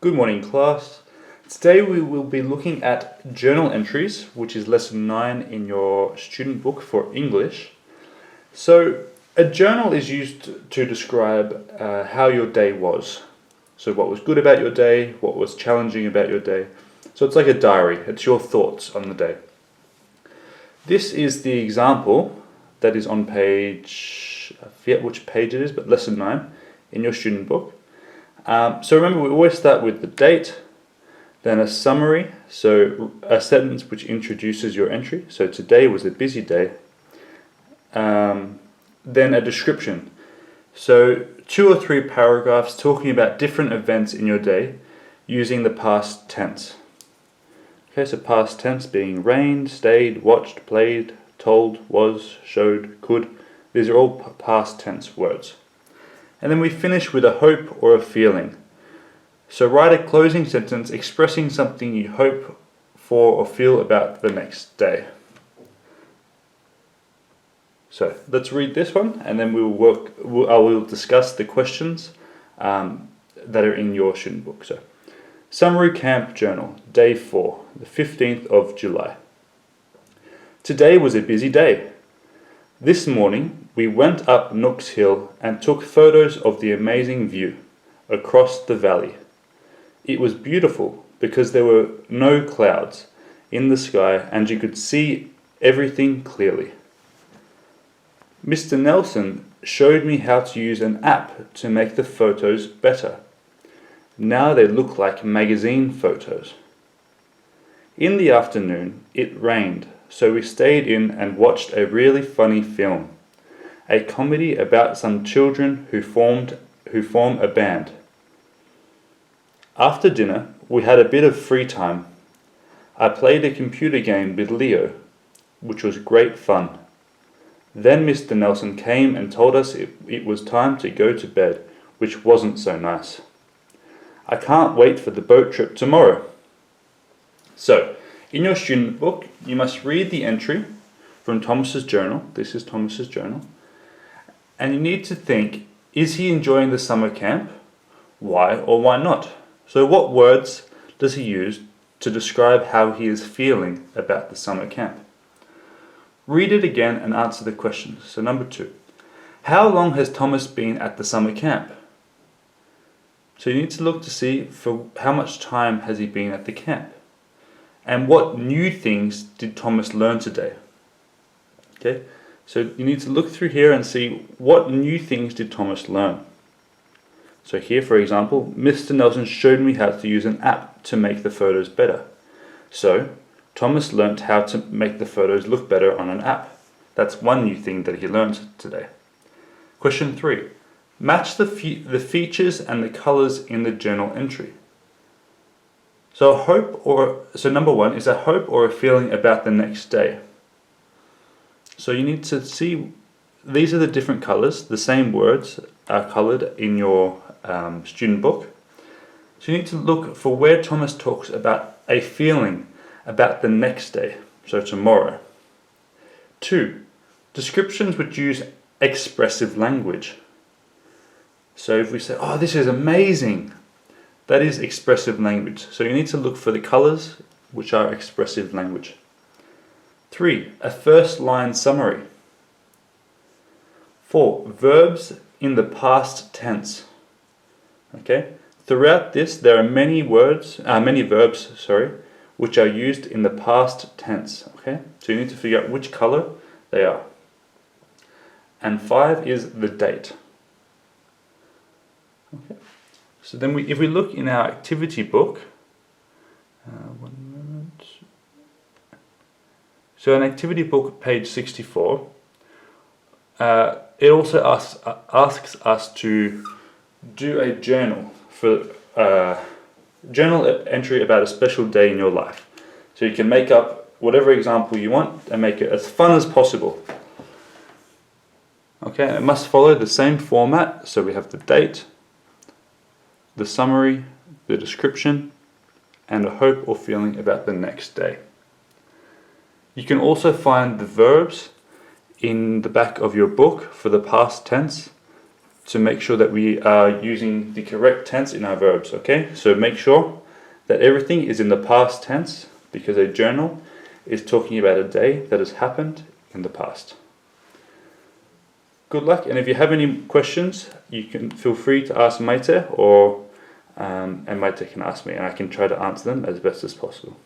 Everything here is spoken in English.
Good morning, class. Today we will be looking at journal entries, which is lesson 9 in your student book for English. So, a journal is used to describe how your day was. So, what was good about your day, what was challenging about your day. So, it's like a diary, it's your thoughts on the day. This is the example that is on page, I forget which page it is, but lesson 9 in your student book. So remember, we always start with the date, then a summary, so a sentence which introduces your entry. So today was a busy day. Then a description. So 2 or 3 paragraphs talking about different events in your day using the past tense. Okay, so past tense being rained, stayed, watched, played, told, was, showed, could. These are all past tense words. And then we finish with a hope or a feeling. So write a closing sentence expressing something you hope for or feel about the next day. So let's read this one, and then I will discuss the questions that are in your student book. So, Summary Camp Journal, Day 4, the 15th of July. Today was a busy day. This morning, we went up Nooks Hill and took photos of the amazing view across the valley. It was beautiful because there were no clouds in the sky and you could see everything clearly. Mr. Nelson showed me how to use an app to make the photos better. Now they look like magazine photos. In the afternoon, it rained, so we stayed in and watched a really funny film, a comedy about some children who form a band. After dinner, we had a bit of free time. I played a computer game with Leo, which was great fun. Then Mr. Nelson came and told us it was time to go to bed, which wasn't so nice. I can't wait for the boat trip tomorrow. So, in your student book, you must read the entry from Thomas's journal. This is Thomas's journal. And you need to think, is he enjoying the summer camp? Why or why not? So what words does he use to describe how he is feeling about the summer camp? Read it again and answer the questions. So number 2, how long has Thomas been at the summer camp? So you need to look to see for how much time has he been at the camp. And what new things did Thomas learn today? Okay, so you need to look through here and see what new things did Thomas learn. So here, for example, Mr. Nelson showed me how to use an app to make the photos better. So Thomas learnt how to make the photos look better on an app. That's one new thing that he learned today. Question 3. Match the features and the colors in the journal entry. So number 1 is a hope or a feeling about the next day. So you need to see, these are the different colors, the same words are colored in your student book. So you need to look for where Thomas talks about a feeling about the next day, so tomorrow. 2, descriptions which use expressive language. So if we say, oh, this is amazing, that is expressive language. So you need to look for the colors which are expressive language. 3, a first line summary. 4, verbs in the past tense. Okay, throughout this there are many verbs, which are used in the past tense. Okay, so you need to figure out which color they are. And 5 is the date. Okay, so then if we look in our activity book, one moment. So in activity book, page 64, it also asks us to do a journal entry about a special day in your life. So you can make up whatever example you want and make it as fun as possible. Okay, it must follow the same format. So we have the date, the summary, the description, and a hope or feeling about the next day. You can also find the verbs in the back of your book for the past tense to make sure that we are using the correct tense in our verbs, okay? So make sure that everything is in the past tense, because a journal is talking about a day that has happened in the past. Good luck, and if you have any questions, you can feel free to ask Maite, or and Maite can ask me, and I can try to answer them as best as possible.